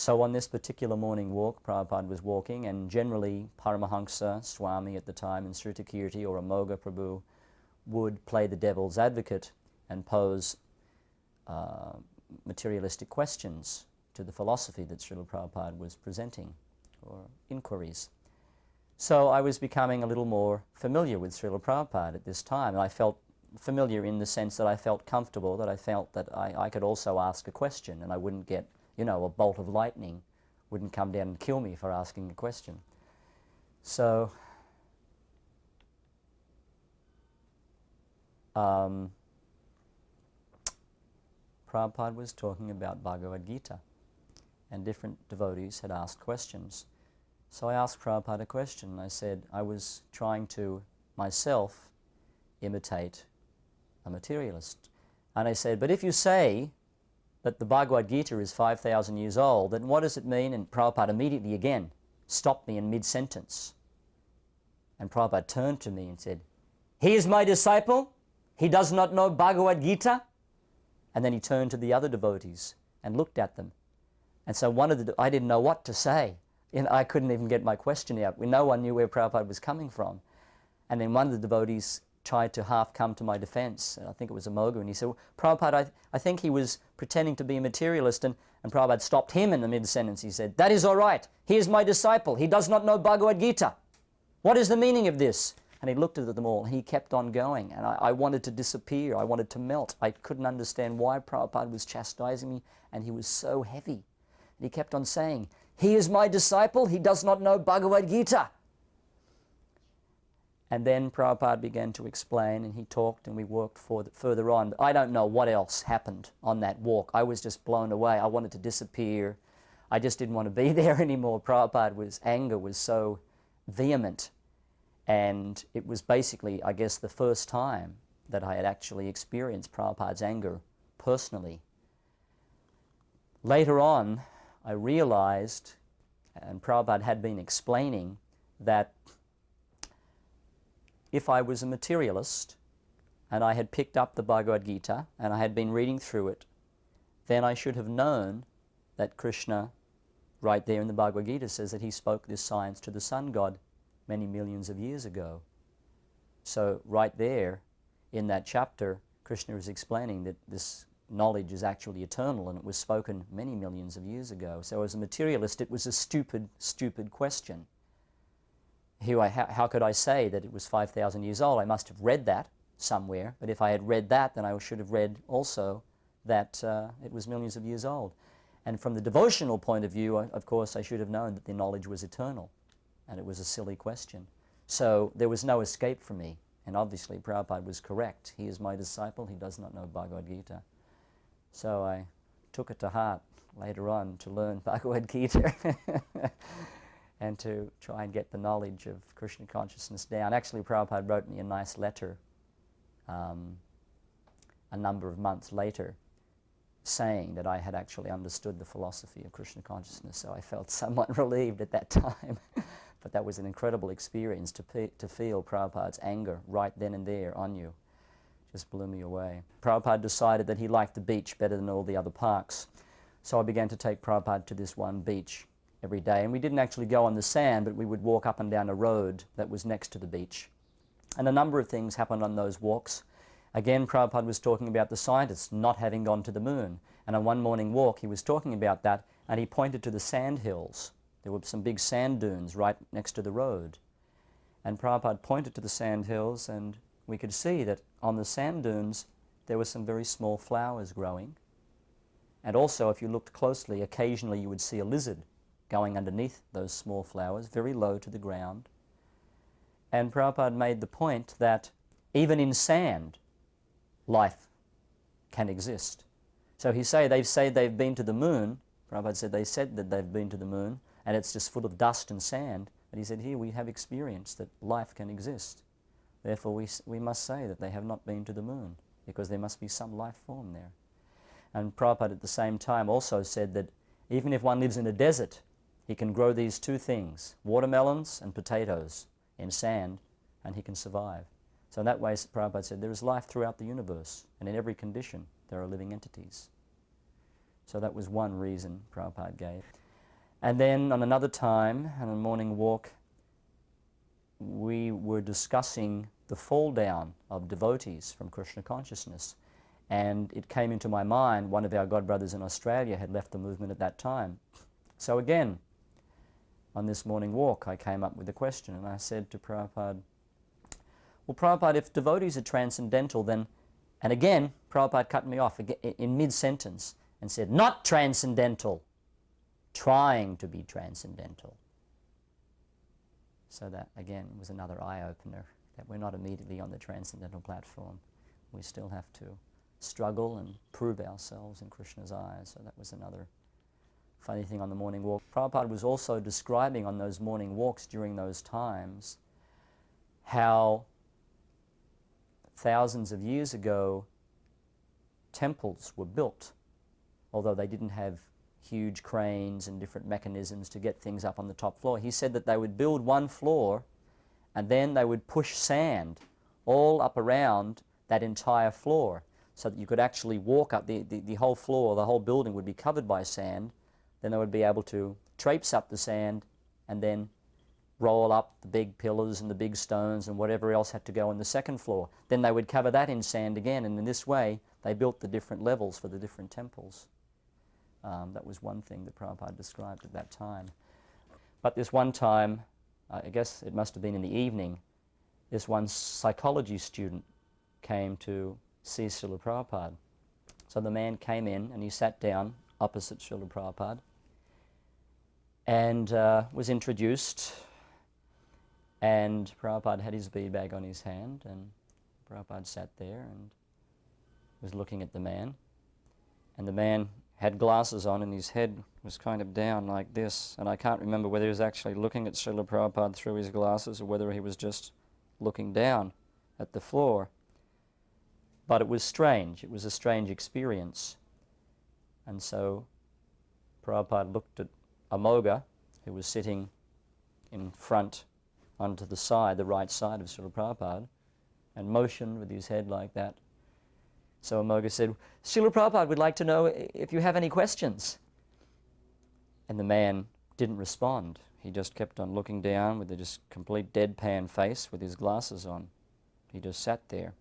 So on this particular morning walk, Prabhupada was walking, and generally Paramahansa, Swami at the time, and Srutakirti or Amoga Prabhu would play the devil's advocate and pose materialistic questions to the philosophy that Srila Prabhupada was presenting, or inquiries. So I was becoming a little more familiar with Srila Prabhupada at this time, and I felt familiar in the sense that I felt comfortable, that I felt that I could also ask a question and I wouldn't get, a bolt of lightning wouldn't come down and kill me for asking a question. So Prabhupada was talking about Bhagavad-gita, and different devotees had asked questions. So I asked Prabhupada a question. I said I was trying to, myself, imitate a materialist. And I said, but if you say that the Bhagavad-gita is 5,000 years old, then what does it mean? And Prabhupada immediately again stopped me in mid-sentence. And Prabhupada turned to me and said, he is my disciple, he does not know Bhagavad-gita. And then he turned to the other devotees and looked at them. And so I didn't know what to say. I couldn't even get my question out. No one knew where Prabhupada was coming from. And then one of the devotees tried to half come to my defense. I think it was Amoga, and he said, well, Prabhupada, I think he was pretending to be a materialist, and Prabhupada stopped him in the mid-sentence. He said, that is all right. He is my disciple. He does not know Bhagavad-gita. What is the meaning of this? And he looked at them all, and he kept on going, and I wanted to disappear. I wanted to melt. I couldn't understand why Prabhupada was chastising me, and he was so heavy. And he kept on saying, he is my disciple. He does not know Bhagavad-gita. And then Prabhupada began to explain, and he talked, and we walked further on. I don't know what else happened on that walk. I was just blown away. I wanted to disappear. I just didn't want to be there anymore. Prabhupada's anger was so vehement. And it was basically, I guess, the first time that I had actually experienced Prabhupada's anger personally. Later on, I realized, and Prabhupada had been explaining, that if I was a materialist and I had picked up the Bhagavad-gita and I had been reading through it, then I should have known that Krishna, right there in the Bhagavad-gita, says that he spoke this science to the sun god many millions of years ago. So right there in that chapter, Krishna is explaining that this knowledge is actually eternal and it was spoken many millions of years ago. So as a materialist, it was a stupid, stupid question. How could I say that it was 5,000 years old? I must have read that somewhere, but if I had read that, then I should have read also that it was millions of years old. And from the devotional point of view, of course, I should have known that the knowledge was eternal, and it was a silly question. So there was no escape for me, and obviously Prabhupada was correct. He is my disciple, he does not know Bhagavad-gita. So I took it to heart later on to learn Bhagavad-gita and to try and get the knowledge of Krishna consciousness down. Actually, Prabhupada wrote me a nice letter a number of months later saying that I had actually understood the philosophy of Krishna consciousness, so I felt somewhat relieved at that time. But that was an incredible experience to feel Prabhupada's anger right then and there on you. Just blew me away. Prabhupada decided that he liked the beach better than all the other parks. So I began to take Prabhupada to this one beach every day. And we didn't actually go on the sand, but we would walk up and down a road that was next to the beach. And a number of things happened on those walks. Again, Prabhupada was talking about the scientists not having gone to the moon. And on one morning walk, he was talking about that, and he pointed to the sand hills. There were some big sand dunes right next to the road. And Prabhupada pointed to the sand hills, and we could see that on the sand dunes there were some very small flowers growing. And also, if you looked closely, occasionally you would see a lizard going underneath those small flowers, very low to the ground. And Prabhupada made the point that even in sand, life can exist. So they say they've been to the moon. Prabhupada said they said that they've been to the moon, and it's just full of dust and sand. But he said, here we have experience that life can exist. Therefore, we must say that they have not been to the moon, because there must be some life form there. And Prabhupada at the same time also said that even if one lives in a desert, he can grow these two things, watermelons and potatoes, in sand, and he can survive. So in that way, Prabhupada said, there is life throughout the universe, and in every condition there are living entities. So that was one reason Prabhupada gave. And then on another time, on a morning walk, we were discussing the fall down of devotees from Krishna consciousness. And it came into my mind, one of our godbrothers in Australia had left the movement at that time. So again, on this morning walk, I came up with a question, and I said to Prabhupada, well, Prabhupada, if devotees are transcendental, then, and again, Prabhupada cut me off in mid-sentence and said, not transcendental, trying to be transcendental. So that, again, was another eye-opener, that we're not immediately on the transcendental platform. We still have to struggle and prove ourselves in Krishna's eyes. So that was another funny thing on the morning walk. Prabhupada was also describing on those morning walks during those times how thousands of years ago temples were built, although they didn't have huge cranes and different mechanisms to get things up on the top floor. He said that they would build one floor and then they would push sand all up around that entire floor so that you could actually walk up the whole floor, the whole building would be covered by sand. Then they would be able to traipse up the sand and then roll up the big pillars and the big stones and whatever else had to go on the second floor. Then they would cover that in sand again, and in this way they built the different levels for the different temples. That was one thing that Prabhupada described at that time. But this one time, I guess it must have been in the evening, this one psychology student came to see Srila Prabhupada. So the man came in and he sat down opposite Srila Prabhupada and was introduced, and Prabhupada had his bead bag on his hand, and Prabhupada sat there and was looking at the man, and the man had glasses on and his head was kind of down like this, and I can't remember whether he was actually looking at Srila Prabhupada through his glasses or whether he was just looking down at the floor. But it was strange. It was a strange experience. And so Prabhupada looked at Amoga, who was sitting in front onto the side, the right side of Srila Prabhupada, and motioned with his head like that. So Amoga said, Srila Prabhupada would like to know if you have any questions. And the man didn't respond. He just kept on looking down with a just complete deadpan face with his glasses on. He just sat there.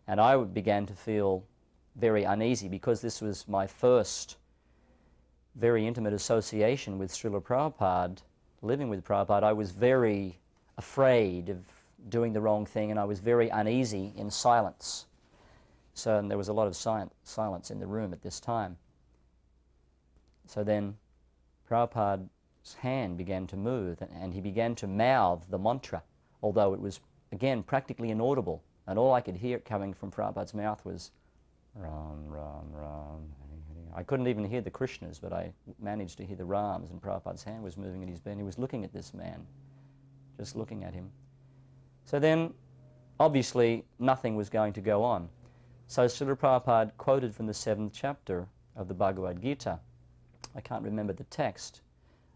And I began to feel very uneasy because this was my first very intimate association with Srila Prabhupada, living with Prabhupada. I was very afraid of doing the wrong thing, and I was very uneasy in silence. So and there was a lot of silence in the room at this time. So then Prabhupada's hand began to move, and he began to mouth the mantra, although it was, again, practically inaudible. And all I could hear coming from Prabhupada's mouth was Ram, Ram, Ram. I couldn't even hear the Krishnas, but I managed to hear the Rams, and Prabhupada's hand was moving in his bed, and he was looking at this man, just looking at him. So then, obviously, nothing was going to go on. So Srila Prabhupada quoted from the 7th chapter of the Bhagavad-gita. I can't remember the text.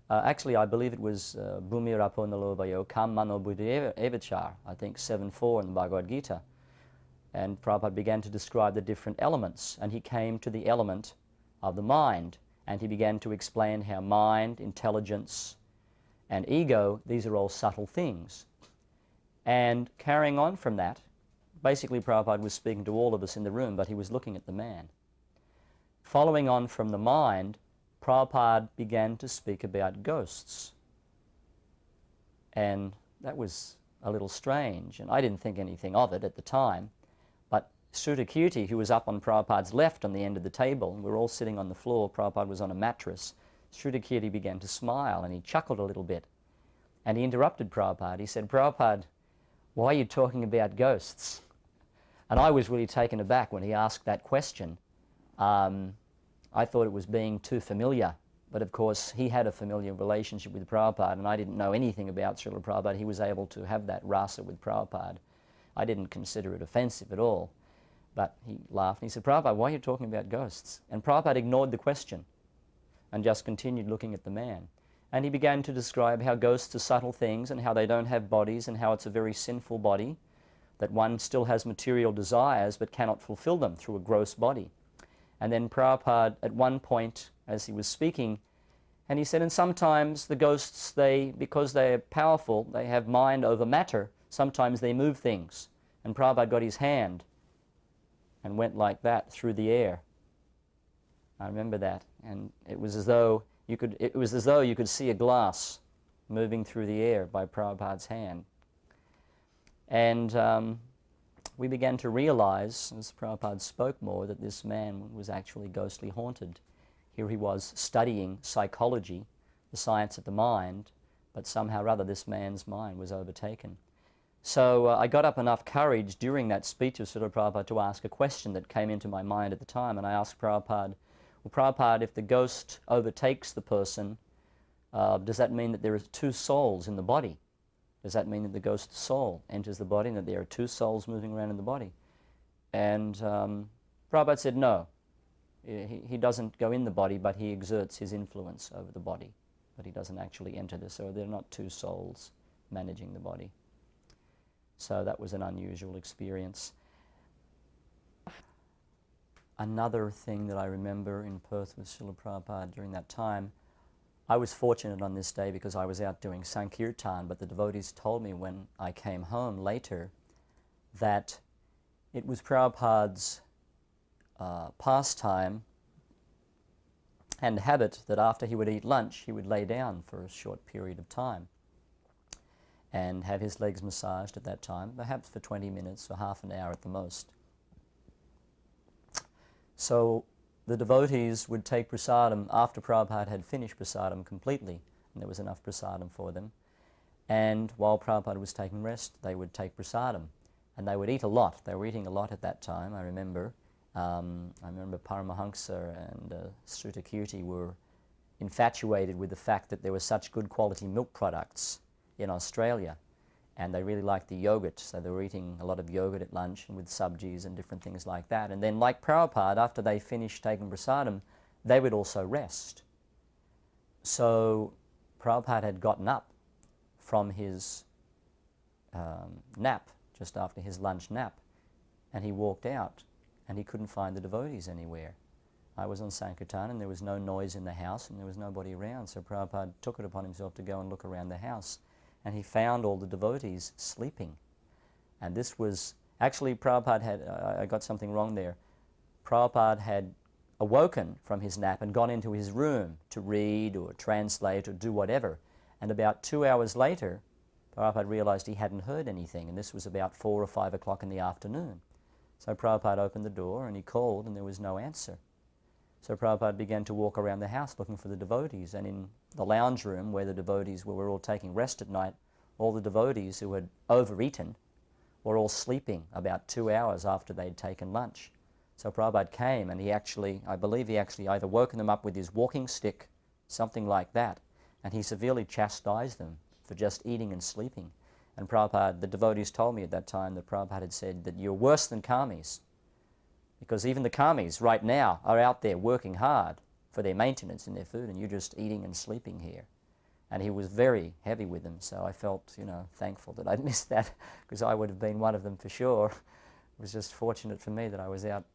Actually, I believe it was Bhumi Rapo Nalobayo Kam Mano Buddhi Evachar, I think 7.4 in the Bhagavad-gita. And Prabhupada began to describe the different elements, and he came to the element of the mind, and he began to explain how mind, intelligence, and ego, these are all subtle things. And carrying on from that, basically Prabhupada was speaking to all of us in the room, but he was looking at the man. Following on from the mind, Prabhupada began to speak about ghosts. And that was a little strange, and I didn't think anything of it at the time. But Srutakirti, who was up on Prabhupada's left on the end of the table, and we were all sitting on the floor, Prabhupada was on a mattress, Srutakirti began to smile, and he chuckled a little bit. And he interrupted Prabhupada. He said, Prabhupada, why are you talking about ghosts? And I was really taken aback when he asked that question. I thought it was being too familiar, but of course he had a familiar relationship with Prabhupada, and I didn't know anything about Srila Prabhupada. He was able to have that rasa with Prabhupada. I didn't consider it offensive at all, but he laughed and he said, Prabhupada, why are you talking about ghosts? And Prabhupada ignored the question and just continued looking at the man. And he began to describe how ghosts are subtle things and how they don't have bodies and how it's a very sinful body, that one still has material desires but cannot fulfill them through a gross body. And then Prabhupada, at one point, as he was speaking, And he said, and sometimes the ghosts, because they're powerful, they have mind over matter, sometimes they move things. And Prabhupada got his hand and went like that through the air. I remember that. And it was as though you could see a glass moving through the air by Prabhupada's hand. And we began to realize, as Prabhupada spoke more, that this man was actually ghostly haunted. Here he was studying psychology, the science of the mind, but somehow or other this man's mind was overtaken. So I got up enough courage during that speech of Srila Prabhupada to ask a question that came into my mind at the time, and I asked Prabhupada, well, Prabhupada, if the ghost overtakes the person, does that mean that there are two souls in the body? Does that mean that the ghost's soul enters the body and that there are two souls moving around in the body? And Prabhupada said no. He doesn't go in the body, but he exerts his influence over the body. But he doesn't actually enter this, so there are not two souls managing the body. So that was an unusual experience. Another thing that I remember in Perth with Srila Prabhupada during that time, I was fortunate on this day because I was out doing Sankirtan, but the devotees told me when I came home later that it was Prabhupada's pastime and habit that after he would eat lunch, he would lay down for a short period of time and have his legs massaged at that time, perhaps for 20 minutes or half an hour at the most. So the devotees would take prasadam after Prabhupada had finished prasadam completely, and there was enough prasadam for them. And while Prabhupada was taking rest, they would take prasadam. And they would eat a lot. They were eating a lot at that time, I remember. Paramahansa and Srutakirti were infatuated with the fact that there were such good quality milk products in Australia. And they really liked the yogurt, so they were eating a lot of yogurt at lunch and with sabjis and different things like that. And then, like Prabhupada, after they finished taking prasadam, they would also rest. So Prabhupada had gotten up from his nap, just after his lunch nap, and he walked out, and he couldn't find the devotees anywhere. I was on Sankirtan, and there was no noise in the house, and there was nobody around, so Prabhupada took it upon himself to go and look around the house. And he found all the devotees sleeping. And this was, actually Prabhupada had, I got something wrong there. Prabhupada had awoken from his nap and gone into his room to read or translate or do whatever. And about 2 hours later, Prabhupada realized he hadn't heard anything, and this was about 4 or 5 o'clock in the afternoon. So Prabhupada opened the door and he called and there was no answer. So Prabhupada began to walk around the house looking for the devotees, and in the lounge room where the devotees were all taking rest at night, all the devotees who had overeaten were all sleeping about 2 hours after they'd taken lunch. So Prabhupada came and I believe he actually either woken them up with his walking stick, something like that, and he severely chastised them for just eating and sleeping. And Prabhupada, the devotees told me at that time that Prabhupada had said that you're worse than karmis, because even the karmis right now are out there working hard for their maintenance and their food, and you're just eating and sleeping here. And he was very heavy with them, so I felt, thankful that I'd missed that, because I would have been one of them for sure. It was just fortunate for me that I was out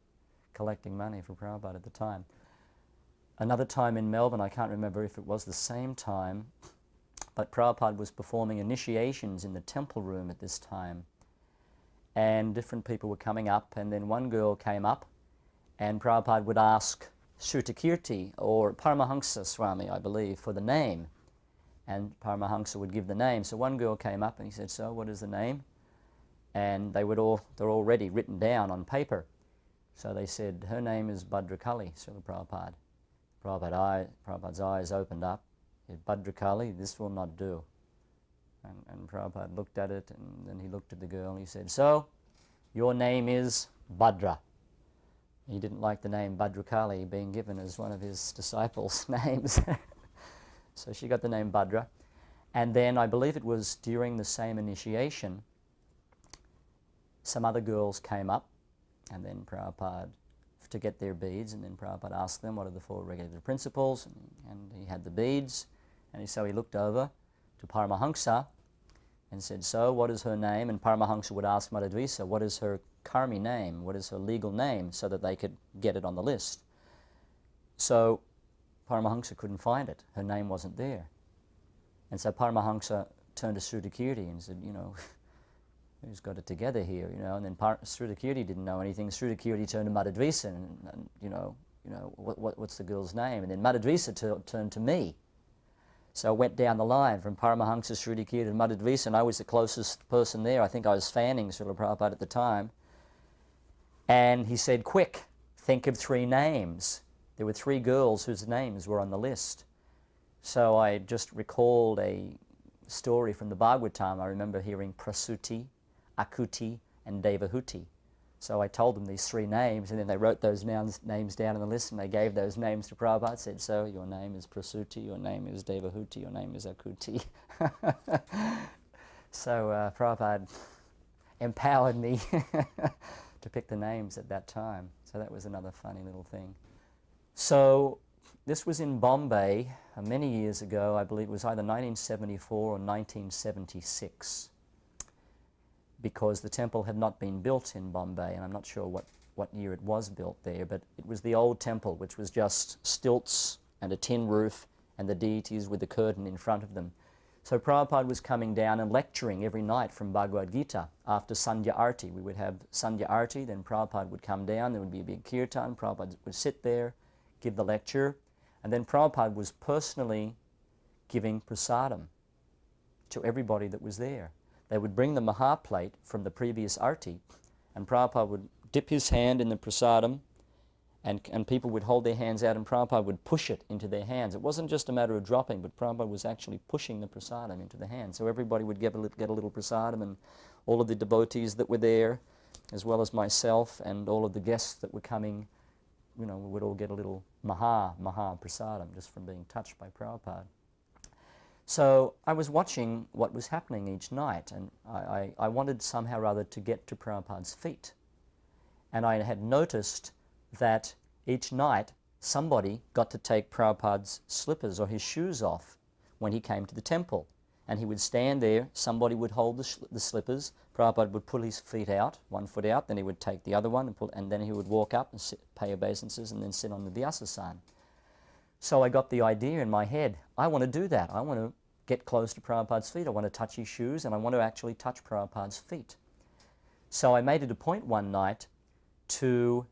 collecting money for Prabhupada at the time. Another time in Melbourne, I can't remember if it was the same time, but Prabhupada was performing initiations in the temple room at this time. And different people were coming up, and then one girl came up, and Prabhupada would ask Srutakirti, or Paramahansa Swami, I believe, for the name. And Paramahansa would give the name. So one girl came up and he said, so what is the name? And they're already written down on paper. So they said, her name is Bhadrakali, Srila Prabhupada. Prabhupada's eyes opened up. He said, Bhadrakali, this will not do. And Prabhupada looked at it, and then he looked at the girl and he said, so, your name is Bhadra. He didn't like the name Bhadrakali being given as one of his disciples' names. So she got the name Bhadra. And then I believe it was during the same initiation, some other girls came up, and then Prabhupada, to get their beads, and then Prabhupada asked them what are the 4 regulative principles, and he had the beads, and so he looked over to Paramahansa and said, so what is her name? And Paramahansa would ask Madhudvisa, what is her karmi name? What is her legal name? So that they could get it on the list. So Paramahansa couldn't find it. Her name wasn't there. And so Paramahansa turned to Srudakirti and said, who's got it together here, And then Srudakirti didn't know anything. Srudakirti turned to Madhudvisa and what's the girl's name? And then Madhudvisa turned to me. So I went down the line from Paramahansa, Srudakirti, and Madhudvisa, and I was the closest person there. I think I was fanning Srila Prabhupada at the time. And he said, quick, think of 3 names. There were 3 girls whose names were on the list. So I just recalled a story from the Bhagavad-gita. I remember hearing Prasuti, Akuti, and Devahuti. So I told them these 3 names, and then they wrote those names down on the list, and they gave those names to Prabhupada, said, so your name is Prasuti, your name is Devahuti, your name is Akuti. So Prabhupada empowered me to pick the names at that time. So that was another funny little thing. So this was in Bombay many years ago. I believe it was either 1974 or 1976, because the temple had not been built in Bombay, and I'm not sure what year it was built there, but it was the old temple, which was just stilts and a tin roof and the deities with the curtain in front of them. So Prabhupada was coming down and lecturing every night from Bhagavad-gita. After Sandhya Arti, we would have Sandhya Arti, then Prabhupada would come down, there would be a big kirtan, Prabhupada would sit there, give the lecture, and then Prabhupada was personally giving prasadam to everybody that was there. They would bring the Maha plate from the previous Arti, and Prabhupada would dip his hand in the prasadam, and people would hold their hands out, and Prabhupada would push it into their hands. It wasn't just a matter of dropping, but Prabhupada was actually pushing the prasadam into the hands. So everybody would get a little prasadam, and all of the devotees that were there, as well as myself, and all of the guests that were coming, we would all get a little Maha prasadam just from being touched by Prabhupada. So I was watching what was happening each night, and I wanted somehow or other to get to Prabhupada's feet. And I had noticed that each night somebody got to take Prabhupada's slippers or his shoes off when he came to the temple. And he would stand there, somebody would hold the slippers, Prabhupada would pull his feet out, one foot out, then he would take the other one, and then he would walk up and pay obeisances and then sit on the Vyasasana. So I got the idea in my head, I want to do that. I want to get close to Prabhupada's feet. I want to touch his shoes, and I want to actually touch Prabhupada's feet. So I made it a point one night to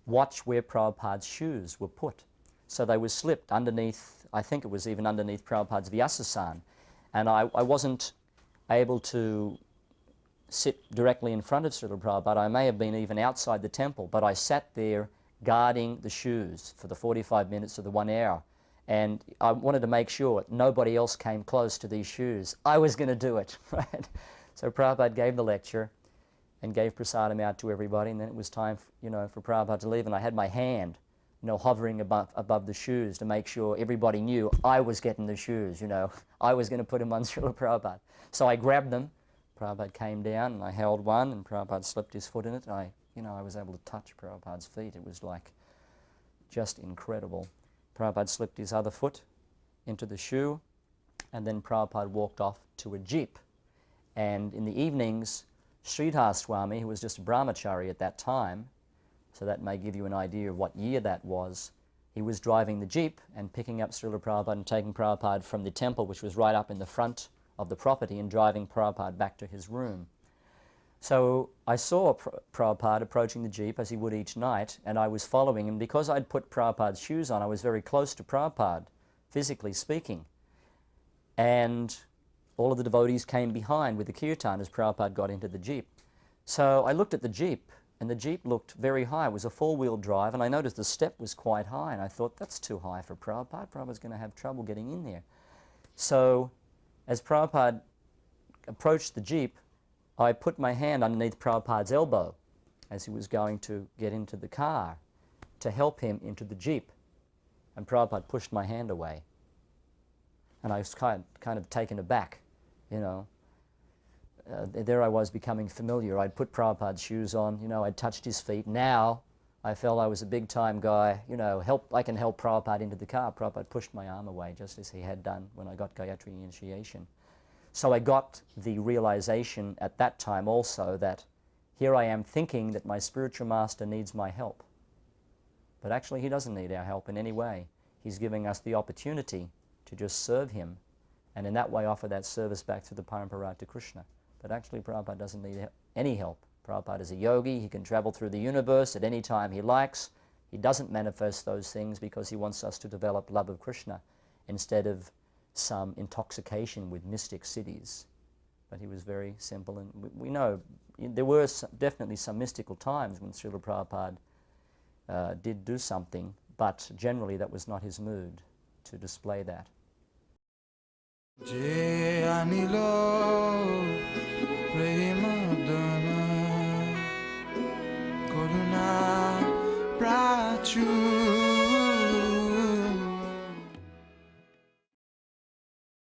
watch where Prabhupada's shoes were put. So they were slipped underneath, I think it was even underneath Prabhupada's Vyasasana. And I wasn't able to sit directly in front of Srila Prabhupada. I may have been even outside the temple, but I sat there guarding the shoes for the 45 minutes or the 1 hour. And I wanted to make sure nobody else came close to these shoes. I was going to do it, right? So Prabhupada gave the lecture and gave prasadam out to everybody, and then it was time, for Prabhupada to leave, and I had my hand, hovering above the shoes to make sure everybody knew I was getting the shoes, I was going to put them on Srila Prabhupada. So I grabbed them, Prabhupada came down, and I held one, and Prabhupada slipped his foot in it, and I was able to touch Prabhupada's feet. It was like just incredible. Prabhupada slipped his other foot into the shoe, and then Prabhupada walked off to a jeep. And in the evenings, Sridhar Swami, who was just a brahmachari at that time, so that may give you an idea of what year that was, he was driving the jeep and picking up Srila Prabhupada and taking Prabhupada from the temple, which was right up in the front of the property, and driving Prabhupada back to his room. So I saw Prabhupada approaching the jeep as he would each night, and I was following him. Because I'd put Prabhupada's shoes on, I was very close to Prabhupada, physically speaking. And all of the devotees came behind with the kirtan as Prabhupada got into the jeep. So I looked at the jeep, and the jeep looked very high. It was a four-wheel drive, and I noticed the step was quite high, and I thought, that's too high for Prabhupada. Prabhupada's going to have trouble getting in there. So as Prabhupada approached the jeep, I put my hand underneath Prabhupada's elbow as he was going to get into the car to help him into the jeep. And Prabhupada pushed my hand away. And I was kind of taken aback, There I was becoming familiar. I'd put Prabhupada's shoes on, I'd touched his feet. Now I felt I was a big-time guy, I can help Prabhupada into the car. Prabhupada pushed my arm away, just as he had done when I got Gayatri initiation. So I got the realization at that time also that here I am thinking that my spiritual master needs my help. But actually he doesn't need our help in any way. He's giving us the opportunity to just serve him, and in that way offer that service back through the parampara to Krishna. But actually Prabhupada doesn't need any help. Prabhupada is a yogi. He can travel through the universe at any time he likes. He doesn't manifest those things because he wants us to develop love of Krishna instead of some intoxication with mystic cities. But he was very simple, and we know there were definitely some mystical times when Srila Prabhupada did do something, but generally that was not his mood to display that.